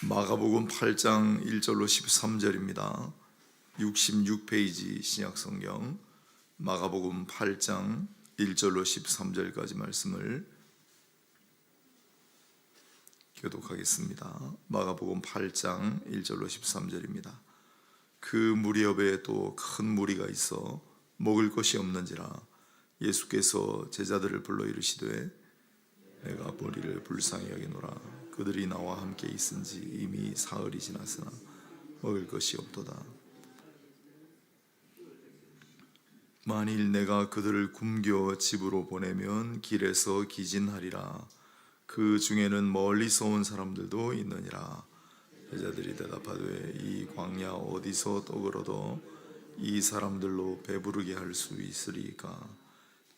마가복음 8장 1절로 13절입니다. 66페이지 신약성경 마가복음 8장 1절로 13절까지 말씀을 교독하겠습니다. 마가복음 8장 1절로 13절입니다. 그 무렵에 또 큰 무리가 있어 먹을 것이 없는지라 예수께서 제자들을 불러 이르시되 내가 무리를 불쌍히 여기노라. 그들이 나와 함께 있은지 이미 사흘이 지났으나 먹을 것이 없도다. 만일 내가 그들을 굶겨 집으로 보내면 길에서 기진하리라. 그 중에는 멀리서 온 사람들도 있느니라. 제자들이 대답하되 이 광야 어디서 떡을 얻어 이 사람들로 배부르게 할 수 있으리까?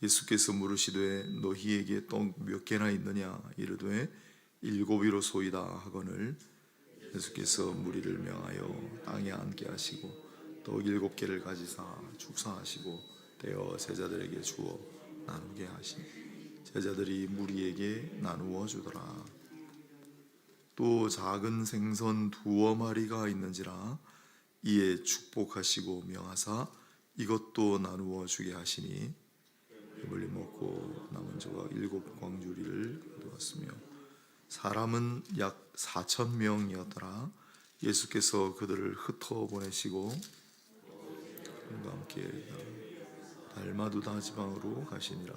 예수께서 물으시되 너희에게 떡 몇 개나 있느냐? 이르되 7이로소이다 하거늘 예수께서 무리를 명하여 땅에 앉게 하시고 떡 7개를 가지사 축사하시고 떼어 제자들에게 주어 나누게 하시니 제자들이 무리에게 나누어 주더라. 또 작은 생선 2마리가 있는지라 이에 축복하시고 명하사 이것도 나누어 주게 하시니 배불리 먹고 남은 조각 7광주리를 가져왔으며 사람은 약 4,000명이었더라. 예수께서 그들을 흩어 보내시고 그들과 함께 달마두다 지방으로 가시니라.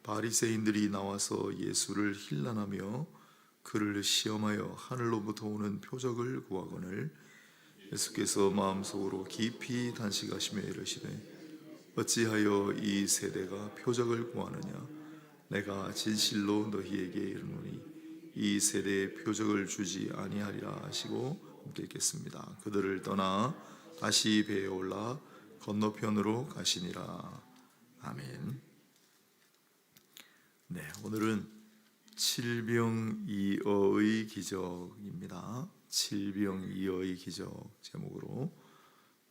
바리새인들이 나와서 예수를 힐난하며 그를 시험하여 하늘로부터 오는 표적을 구하거늘 예수께서 마음속으로 깊이 단식하시며 이르시되 어찌하여 이 세대가 표적을 구하느냐? 내가 진실로 너희에게 이르노니 이 세대에 표적을 주지 아니하리라 하시고 함께 읽겠습니다. 그들을 떠나 다시 배에 올라 건너편으로 가시니라. 아멘. 네, 오늘은 칠병이어의 기적입니다. 칠병이어의 기적 제목으로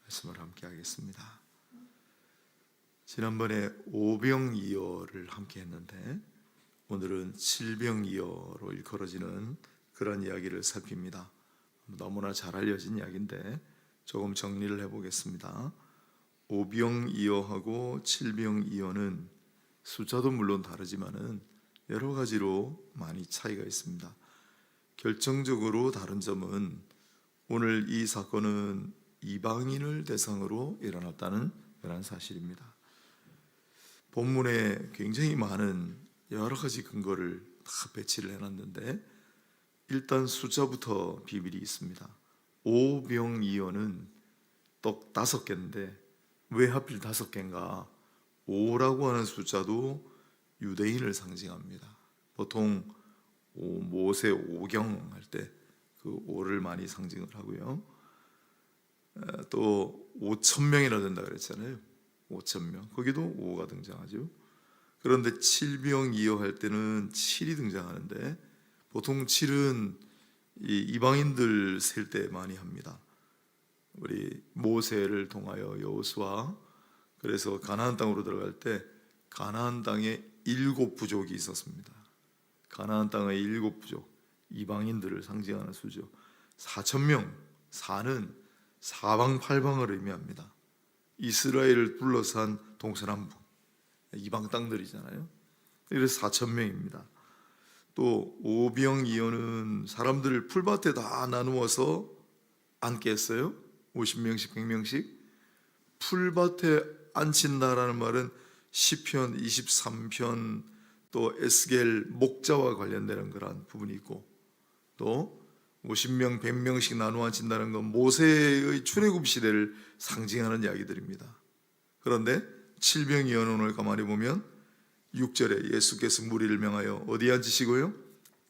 말씀을 함께 하겠습니다. 지난번에 오병이어를 함께 했는데 오늘은 칠병이어로 일컬어지는 그런 이야기를 살핍니다. 너무나 잘 알려진 이야기인데 조금 정리를 해보겠습니다. 오병이어하고 칠병이어는 숫자도 물론 다르지만은 여러 가지로 많이 차이가 있습니다. 결정적으로 다른 점은 오늘 이 사건은 이방인을 대상으로 일어났다는 그런 사실입니다. 본문에 굉장히 많은 여러 가지 근거를 다 배치를 해놨는데 일단 숫자부터 비밀이 있습니다. 오병이어는 떡 5개인데 왜 하필 5개인가? 5라고 하는 숫자도 유대인을 상징합니다. 보통 모세 오경 할 때 그 5를 많이 상징을 하고요. 또 5,000명이나 된다 그랬잖아요. 5,000명. 거기도 5가 등장하죠. 그런데 칠병이어 할 때는 7이 등장하는데 보통 7은 이방인들 셀 때 많이 합니다. 우리 모세를 통하여 여호수아 그래서 가나안 땅으로 들어갈 때 가나안 땅에 7부족이 있었습니다. 가나안 땅의 7부족 이방인들을 상징하는 수죠. 4,000명 4는 사방팔방을 의미합니다. 이스라엘을 둘러싼 동서남북 이방 땅들이잖아요. 그래서 4,000명입니다. 또 오병이어는 사람들을 풀밭에 다 나누어서 앉게 했어요. 50명씩 100명씩 풀밭에 앉힌다라는 말은 시편 23편 또 에스겔 목자와 관련되는 그런 부분이 있고 또 50명 100명씩 나누어 앉힌다는 건 모세의 출애굽 시대를 상징하는 이야기들입니다. 그런데 칠병이어는 오늘 가만히 보면 6절에 예수께서 무리를 명하여 어디에 앉히시고요?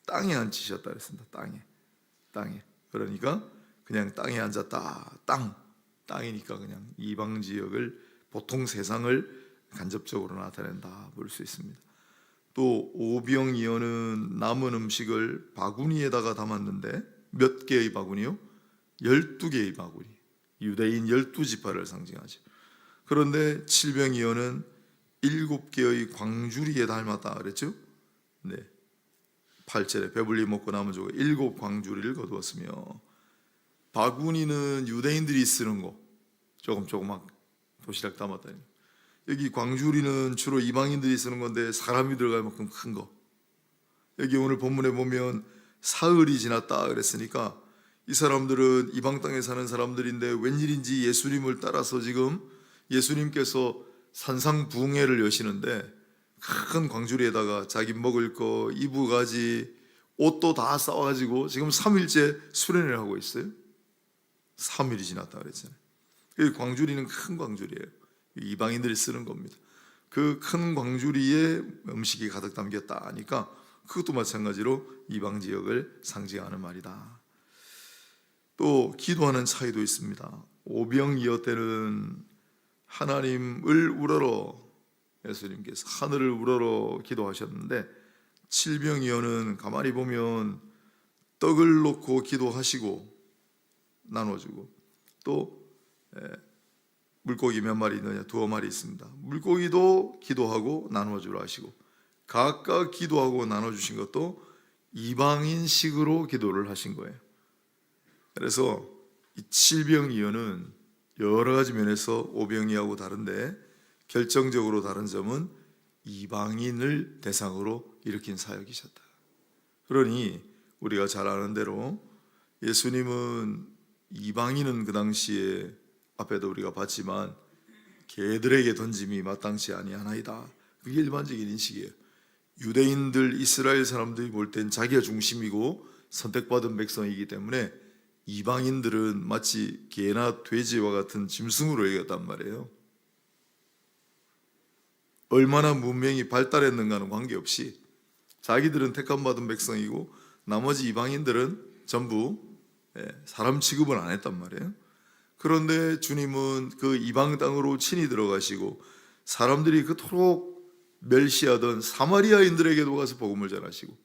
땅에 앉히셨다 그랬습니다. 땅에. 그러니까 그냥 땅에 앉았다. 땅이니까 그냥 이방 지역을 보통 세상을 간접적으로 나타낸다 볼 수 있습니다. 또 오병이어는 남은 음식을 바구니에다가 담았는데 몇 개의 바구니요? 12개의 바구니. 유대인 12지파를 상징하죠. 그런데 칠병이어는 7개의 광주리에 닮았다 그랬죠? 네. 8절에 배불리 먹고 남은 조가 7 광주리를 거두었으며, 바구니는 유대인들이 쓰는 거, 조그맣 도시락 담았다. 여기 광주리는 주로 이방인들이 쓰는 건데 사람이 들어갈 만큼 큰 거. 여기 오늘 본문에 보면 사흘이 지났다 그랬으니까 이 사람들은 이방 땅에 사는 사람들인데 웬일인지 예수님을 따라서 지금 예수님께서 산상부흥회를 여시는데 큰 광주리에다가 자기 먹을 거, 이부가지, 옷도 다 싸와가지고 지금 3일째 수련을 하고 있어요. 3일이 지났다 그랬잖아요. 광주리는 큰 광주리예요. 이방인들이 쓰는 겁니다. 그 큰 광주리에 음식이 가득 담겼다 하니까 그것도 마찬가지로 이방 지역을 상징하는 말이다. 또 기도하는 차이도 있습니다. 오병이어 때는 하나님을 우러러, 예수님께서 하늘을 우러러 기도하셨는데, 칠병이어는 가만히 보면 떡을 놓고 기도하시고 나눠주고, 또 물고기 몇 마리 있느냐, 2마리 있습니다. 물고기도 기도하고 나눠주라 하시고, 각각 기도하고 나눠주신 것도 이방인식으로 기도를 하신 거예요. 그래서 이 칠병이어는 여러 가지 면에서 오병이하고 다른데, 결정적으로 다른 점은 이방인을 대상으로 일으킨 사역이셨다. 그러니 우리가 잘 아는 대로 예수님은 이방인은 그 당시에 앞에도 우리가 봤지만 개들에게 던짐이 마땅치 아니하나이다. 그게 일반적인 인식이에요. 유대인들, 이스라엘 사람들이 볼 땐 자기가 중심이고 선택받은 백성이기 때문에 이방인들은 마치 개나 돼지와 같은 짐승으로 여겼단 말이에요. 얼마나 문명이 발달했는가는 관계없이 자기들은 택함받은 백성이고 나머지 이방인들은 전부 사람 취급을 안 했단 말이에요. 그런데 주님은 그 이방 땅으로 친히 들어가시고 사람들이 그토록 멸시하던 사마리아인들에게도 가서 복음을 전하시고,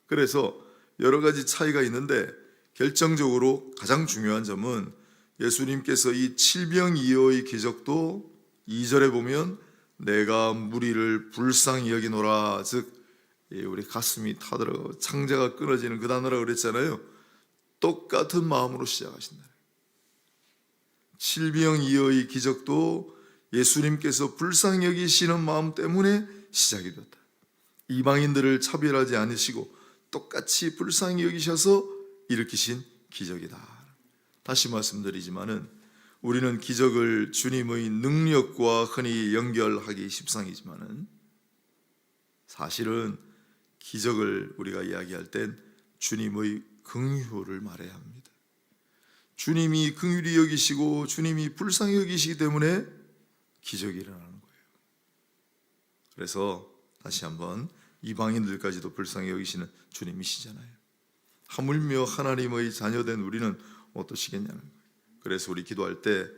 그래서 여러 가지 차이가 있는데 결정적으로 가장 중요한 점은 예수님께서 이 칠병이어의 기적도 2절에 보면 내가 무리를 불쌍히 여기노라, 즉 우리 가슴이 타들어 창자가 끊어지는 그 단어라고 그랬잖아요. 똑같은 마음으로 시작하신다. 칠병이어의 기적도 예수님께서 불쌍히 여기시는 마음 때문에 시작이 되었다. 이방인들을 차별하지 않으시고 똑같이 불쌍히 여기셔서 일으키신 기적이다. 다시 말씀드리지만은 우리는 기적을 주님의 능력과 흔히 연결하기 십상이지만은 사실은 기적을 우리가 이야기할 땐 주님의 긍휼을 말해야 합니다. 주님이 긍휼히 여기시고 주님이 불쌍히 여기시기 때문에 기적이 일어나는 거예요. 그래서 다시 한번 이방인들까지도 불쌍히 여기시는 주님이시잖아요. 하물며 하나님의 자녀된 우리는 어떠시겠냐는 거예요. 그래서 우리 기도할 때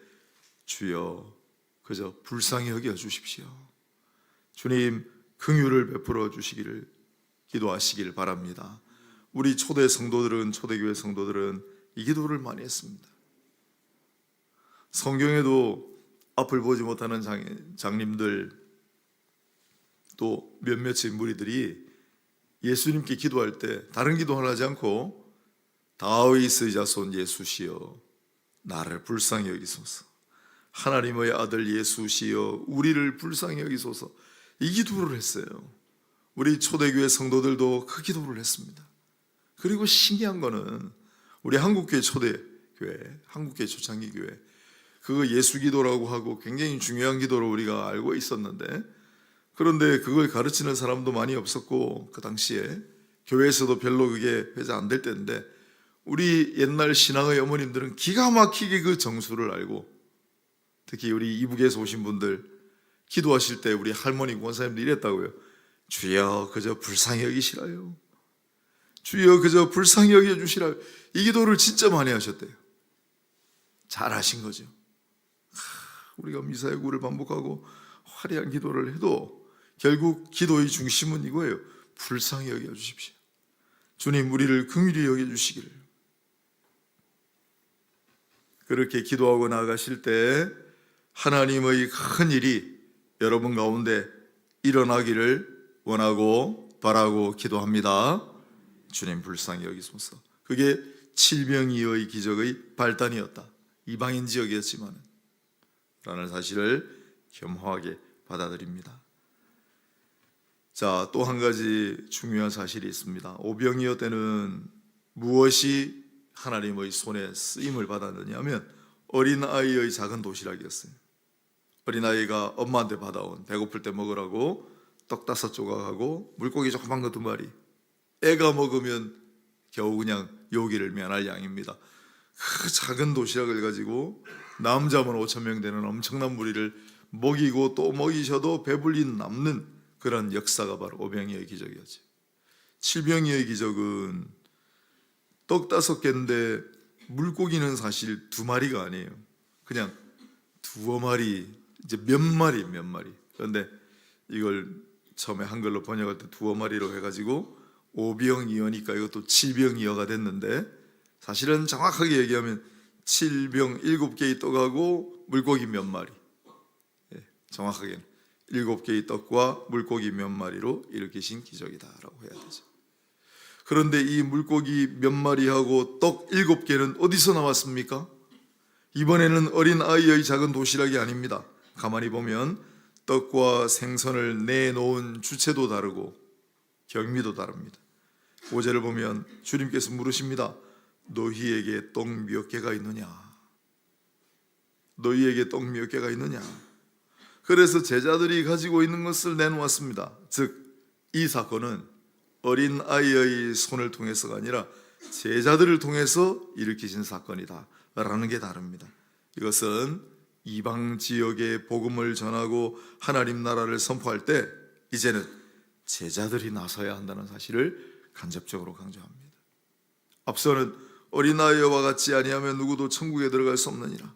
주여 그저 불쌍히 여겨 주십시오. 주님 긍휼을 베풀어 주시기를 기도하시길 바랍니다. 우리 초대 성도들은, 초대교회 성도들은 이 기도를 많이 했습니다. 성경에도 앞을 보지 못하는 장님들, 또 몇몇의 무리들이 예수님께 기도할 때 다른 기도를 하지 않고 다윗의 자손 예수시여 나를 불쌍히 여기소서, 하나님의 아들 예수시여 우리를 불쌍히 여기소서, 이 기도를 했어요. 우리 초대교회 성도들도 그 기도를 했습니다. 그리고 신기한 거는 우리 한국교회 초대교회, 한국교회 초창기 교회, 그거 예수 기도라고 하고 굉장히 중요한 기도로 우리가 알고 있었는데, 그런데 그걸 가르치는 사람도 많이 없었고 그 당시에 교회에서도 별로 그게 회자 안 될 때인데, 우리 옛날 신앙의 어머님들은 기가 막히게 그 정수를 알고, 특히 우리 이북에서 오신 분들 기도하실 때 우리 할머니 권사님들 이랬다고요. 주여 그저 불쌍히 여기시라요. 주여 그저 불쌍히 여겨주시라요. 이 기도를 진짜 많이 하셨대요. 잘하신 거죠. 우리가 미사의 구를 반복하고 화려한 기도를 해도 결국 기도의 중심은 이거예요. 불쌍히 여겨주십시오. 주님 우리를 긍휼히 여겨주시기를. 그렇게 기도하고 나아가실 때 하나님의 큰 일이 여러분 가운데 일어나기를 원하고 바라고 기도합니다. 주님 불쌍히 여기소서. 그게 칠병이어의 기적의 발단이었다. 이방인 지역이었지만 라는 사실을 겸허하게 받아들입니다. 자, 또 한 가지 중요한 사실이 있습니다. 오병이어 때는 무엇이 하나님의 손에 쓰임을 받았느냐 하면 어린아이의 작은 도시락이었어요. 어린아이가 엄마한테 받아온 배고플 때 먹으라고 떡 5조각하고 물고기 조그만 거 2마리, 애가 먹으면 겨우 그냥 요기를 면할 양입니다. 그 작은 도시락을 가지고 남자만 5,000명 되는 엄청난 무리를 먹이고 또 먹이셔도 배불리 남는 그런 역사가 바로 오병이어의 기적이었죠. 칠병이어의 기적은 떡 5개인데 물고기는 사실 2마리가 아니에요. 그냥 2마리, 이제 몇 마리. 그런데 이걸 처음에 한글로 번역할 때 2마리로 해가지고 오병이어니까 이것도 칠병이어가 됐는데, 사실은 정확하게 얘기하면 7병 7개의 떡하고 물고기 몇 마리, 정확하게는 7개의 떡과 물고기 몇 마리로 일으키신 기적이다라고 해야 되죠. 그런데 이 물고기 몇 마리하고 떡 7개는 어디서 나왔습니까? 이번에는 어린아이의 작은 도시락이 아닙니다. 가만히 보면 떡과 생선을 내놓은 주체도 다르고 경미도 다릅니다. 5절을 보면 주님께서 물으십니다. 너희에게 떡 몇 개가 있느냐? 너희에게 떡 몇 개가 있느냐? 그래서 제자들이 가지고 있는 것을 내놓았습니다. 즉 이 사건은 어린아이의 손을 통해서가 아니라 제자들을 통해서 일으키신 사건이다 라는 게 다릅니다. 이것은 이방 지역에 복음을 전하고 하나님 나라를 선포할 때 이제는 제자들이 나서야 한다는 사실을 간접적으로 강조합니다. 앞서는 어린아이와 같지 아니하면 누구도 천국에 들어갈 수 없느니라.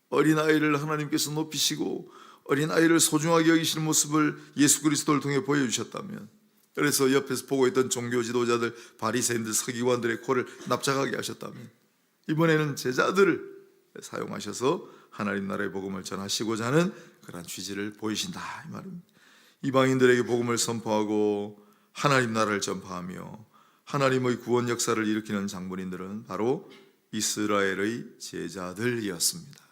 어린아이를 하나님께서 높이시고 어린아이를 소중하게 여기시는 모습을 예수 그리스도를 통해 보여주셨다면, 그래서 옆에서 보고 있던 종교 지도자들, 바리새인들, 서기관들의 코를 납작하게 하셨다면, 이번에는 제자들을 사용하셔서 하나님 나라의 복음을 전하시고자 하는 그런 취지를 보이신다 이 말입니다. 이방인들에게 복음을 선포하고 하나님 나라를 전파하며 하나님의 구원 역사를 일으키는 장본인들은 바로 이스라엘의 제자들이었습니다.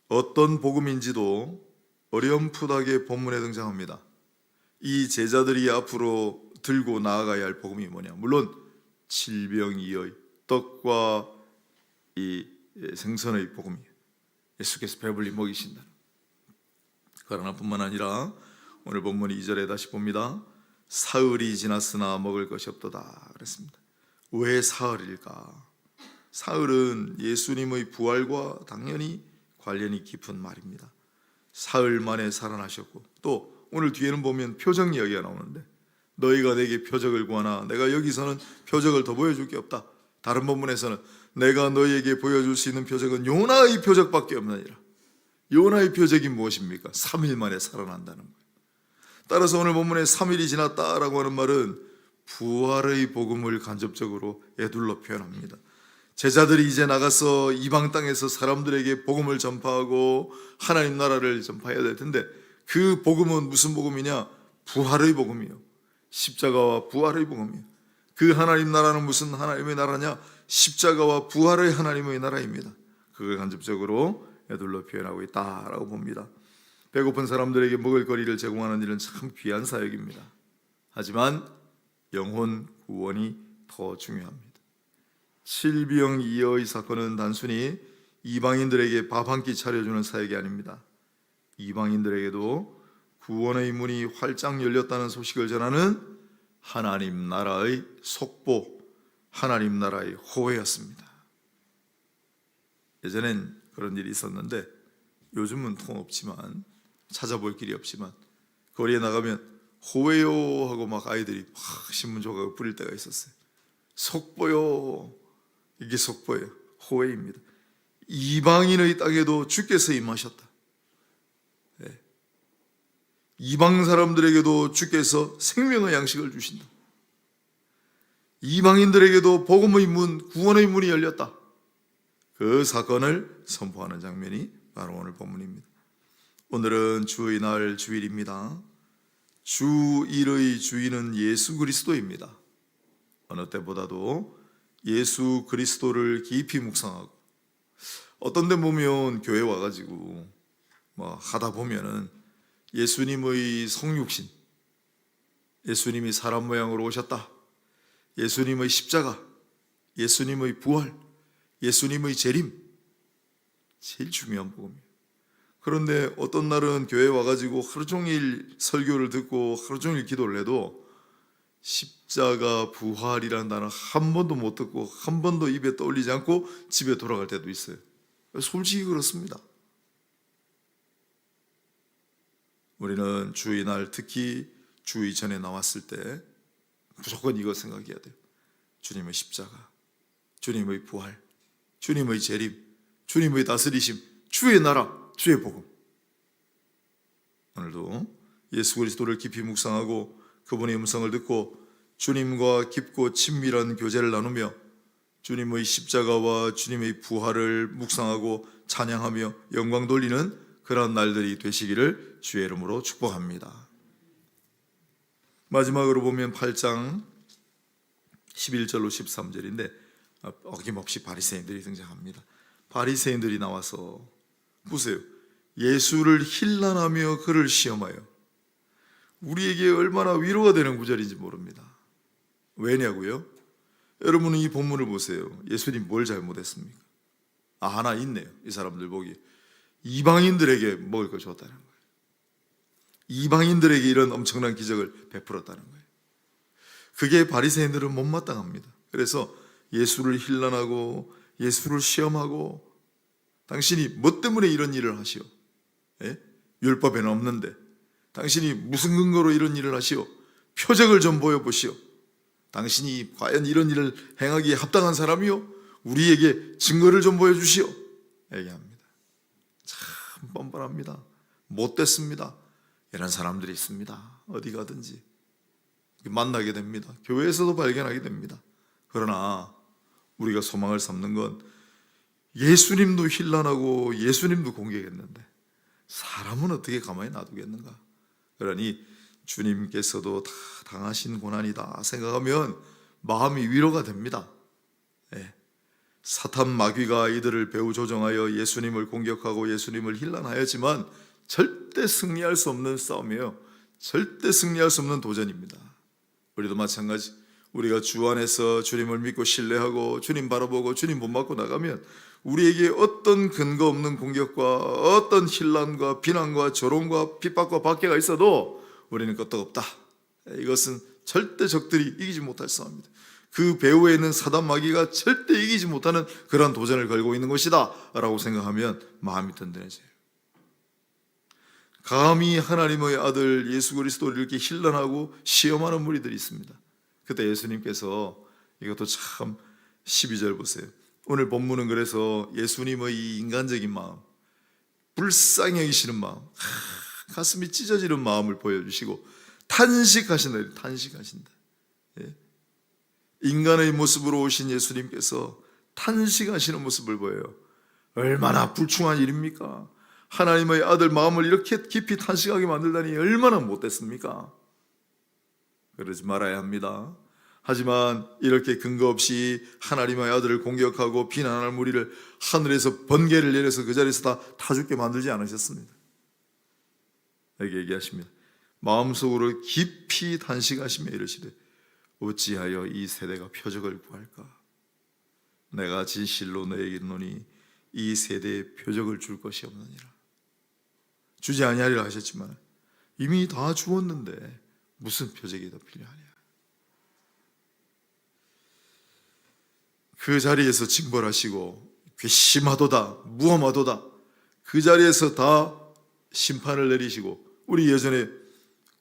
어떤 복음인지도 어렴풋하게 본문에 등장합니다. 이 제자들이 앞으로 들고 나아가야 할 복음이 뭐냐? 물론 칠병이어의 떡과 이 생선의 복음이에요. 예수께서 배불리 먹이신다. 그러나 뿐만 아니라 오늘 본문 2절에 다시 봅니다. 사흘이 지났으나 먹을 것이 없도다 그랬습니다. 왜 사흘일까? 사흘은 예수님의 부활과 당연히 관련이 깊은 말입니다. 사흘 만에 살아나셨고, 또 오늘 뒤에는 보면 표적 이야기가 나오는데, 너희가 내게 표적을 구하나 내가 여기서는 표적을 더 보여줄 게 없다. 다른 본문에서는 내가 너희에게 보여줄 수 있는 표적은 요나의 표적밖에 없느니라. 요나의 표적이 무엇입니까? 3일 만에 살아난다는 거예요. 따라서 오늘 본문에 3일이 지났다라고 하는 말은 부활의 복음을 간접적으로 에둘러 표현합니다. 제자들이 이제 나가서 이방 땅에서 사람들에게 복음을 전파하고 하나님 나라를 전파해야 될 텐데, 그 복음은 무슨 복음이냐? 부활의 복음이요. 십자가와 부활의 복음이요. 그 하나님 나라는 무슨 하나님의 나라냐? 십자가와 부활의 하나님의 나라입니다. 그걸 간접적으로 에둘러 표현하고 있다라고 봅니다. 배고픈 사람들에게 먹을 거리를 제공하는 일은 참 귀한 사역입니다. 하지만 영혼 구원이 더 중요합니다. 칠병이어의 사건은 단순히 이방인들에게 밥 한 끼 차려주는 사역이 아닙니다. 이방인들에게도 구원의 문이 활짝 열렸다는 소식을 전하는 하나님 나라의 속보, 하나님 나라의 호회였습니다. 예전엔 그런 일이 있었는데 요즘은 통 없지만, 찾아볼 길이 없지만 거리에 나가면 호회요 하고 막 아이들이 막 신문 조각을 뿌릴 때가 있었어요. 속보요. 이게 속보예요. 호회입니다. 이방인의 땅에도 주께서 임하셨다. 네. 이방 사람들에게도 주께서 생명의 양식을 주신다. 이방인들에게도 복음의 문, 구원의 문이 열렸다. 그 사건을 선포하는 장면이 바로 오늘 본문입니다. 오늘은 주의 날 주일입니다. 주 일의 주인은 예수 그리스도입니다. 어느 때보다도 예수 그리스도를 깊이 묵상하고, 어떤 데 보면 교회 와가지고 하다 보면은 예수님의 성육신, 예수님이 사람 모양으로 오셨다, 예수님의 십자가, 예수님의 부활, 예수님의 재림, 제일 중요한 복음이에요. 그런데 어떤 날은 교회 와가지고 하루 종일 설교를 듣고 하루 종일 기도를 해도 십자가 부활이라는 단어 한 번도 못 듣고 한 번도 입에 떠올리지 않고 집에 돌아갈 때도 있어요. 솔직히 그렇습니다. 우리는 주의 날, 특히 주의 전에 나왔을 때 무조건 이거 생각해야 돼요. 주님의 십자가, 주님의 부활, 주님의 재림, 주님의 다스리심, 주의 나라, 주의 복음. 오늘도 예수 그리스도를 깊이 묵상하고 그분의 음성을 듣고 주님과 깊고 친밀한 교제를 나누며 주님의 십자가와 주님의 부활을 묵상하고 찬양하며 영광 돌리는 그런 날들이 되시기를 주의 이름으로 축복합니다. 마지막으로 보면 8장 11절로 13절인데 어김없이 바리새인들이 등장합니다. 바리새인들이 나와서 보세요. 예수를 힐난하며 그를 시험하여. 우리에게 얼마나 위로가 되는 구절인지 모릅니다. 왜냐고요? 여러분은 이 본문을 보세요. 예수님 뭘 잘못했습니까? 하나 있네요. 이 사람들 보기 이방인들에게 먹을 걸 줬다는 거예요. 이방인들에게 이런 엄청난 기적을 베풀었다는 거예요. 그게 바리새인들은 못마땅합니다. 그래서 예수를 힐난하고 예수를 시험하고, 당신이 뭐 때문에 이런 일을 하시오? 율법에는 없는데 당신이 무슨 근거로 이런 일을 하시오? 표적을 좀 보여보시오. 당신이 과연 이런 일을 행하기에 합당한 사람이요? 우리에게 증거를 좀 보여주시오. 얘기합니다. 참 뻔뻔합니다. 못됐습니다. 이런 사람들이 있습니다. 어디 가든지 만나게 됩니다. 교회에서도 발견하게 됩니다. 그러나 우리가 소망을 삼는 건 예수님도 힐난하고 예수님도 공격했는데 사람은 어떻게 가만히 놔두겠는가? 그러니 주님께서도 다 당하신 고난이다 생각하면 마음이 위로가 됩니다. 사탄 마귀가 이들을 배후 조종하여 예수님을 공격하고 예수님을 힐난하였지만 절대 승리할 수 없는 싸움이에요. 절대 승리할 수 없는 도전입니다. 우리도 마찬가지. 우리가 주 안에서 주님을 믿고 신뢰하고 주님 바라보고 주님 본받고 나가면 우리에게 어떤 근거 없는 공격과 어떤 힐난과 비난과 조롱과 핍박과 박해가 있어도 우리는 끄떡없다. 이것은 절대 적들이 이기지 못할 싸움입니다. 그 배후에 있는 사단 마귀가 절대 이기지 못하는 그런 도전을 걸고 있는 것이다 라고 생각하면 마음이 든든해져요. 감히 하나님의 아들 예수 그리스도를 이렇게 힐난하고 시험하는 무리들이 있습니다. 그때 예수님께서 이것도 참 12절 보세요. 오늘 본문은 그래서 예수님의 이 인간적인 마음, 불쌍히 여기시는 마음, 가슴이 찢어지는 마음을 보여주시고 탄식하신다. 탄식하신다. 인간의 모습으로 오신 예수님께서 탄식하시는 모습을 보여요. 얼마나 불충한 일입니까? 하나님의 아들 마음을 이렇게 깊이 탄식하게 만들다니 얼마나 못됐습니까? 그러지 말아야 합니다. 하지만 이렇게 근거 없이 하나님의 아들을 공격하고 비난할 무리를 하늘에서 번개를 내려서 그 자리에서 다 죽게 만들지 않으셨습니다. 여기 얘기하십니다. 마음속으로 깊이 탄식하시며 이르시되 어찌하여 이 세대가 표적을 구할까? 내가 진실로 너에게 이르노니 이 세대에 표적을 줄 것이 없느니라. 주지 아니하리라 하셨지만 이미 다 주었는데 무슨 표적이 더 필요하냐? 그 자리에서 징벌하시고 괘씸하도다 무엄하도다 그 자리에서 다 심판을 내리시고, 우리 예전에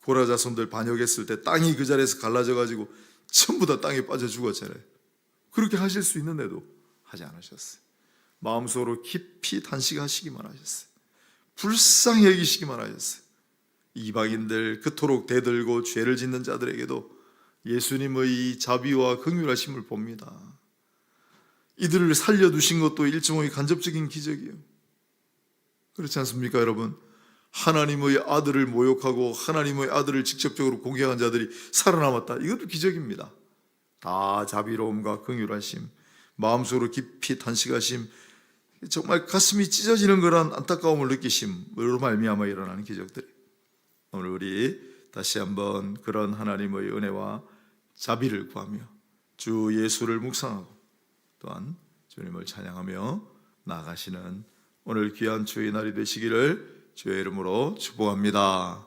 고라 자손들 반역했을 때 땅이 그 자리에서 갈라져 가지고 전부 다 땅에 빠져 죽었잖아요. 그렇게 하실 수 있는데도 하지 않으셨어요. 마음속으로 깊이 탄식하시기만 하셨어요. 불쌍히 여기시기만 하셨어요. 이방인들 그토록 대들고 죄를 짓는 자들에게도 예수님의 자비와 긍휼하심을 봅니다. 이들을 살려두신 것도 일종의 간접적인 기적이에요. 그렇지 않습니까 여러분? 하나님의 아들을 모욕하고 하나님의 아들을 직접적으로 공격한 자들이 살아남았다. 이것도 기적입니다. 다 자비로움과 긍휼하심, 마음속으로 깊이 탄식하심, 정말 가슴이 찢어지는 그런 안타까움을 느끼심으로 말미암아 일어나는 기적들. 오늘 우리 다시 한번 그런 하나님의 은혜와 자비를 구하며 주 예수를 묵상하고 또한 주님을 찬양하며 나아가시는 오늘 귀한 주의 날이 되시기를 주의 이름으로 축복합니다.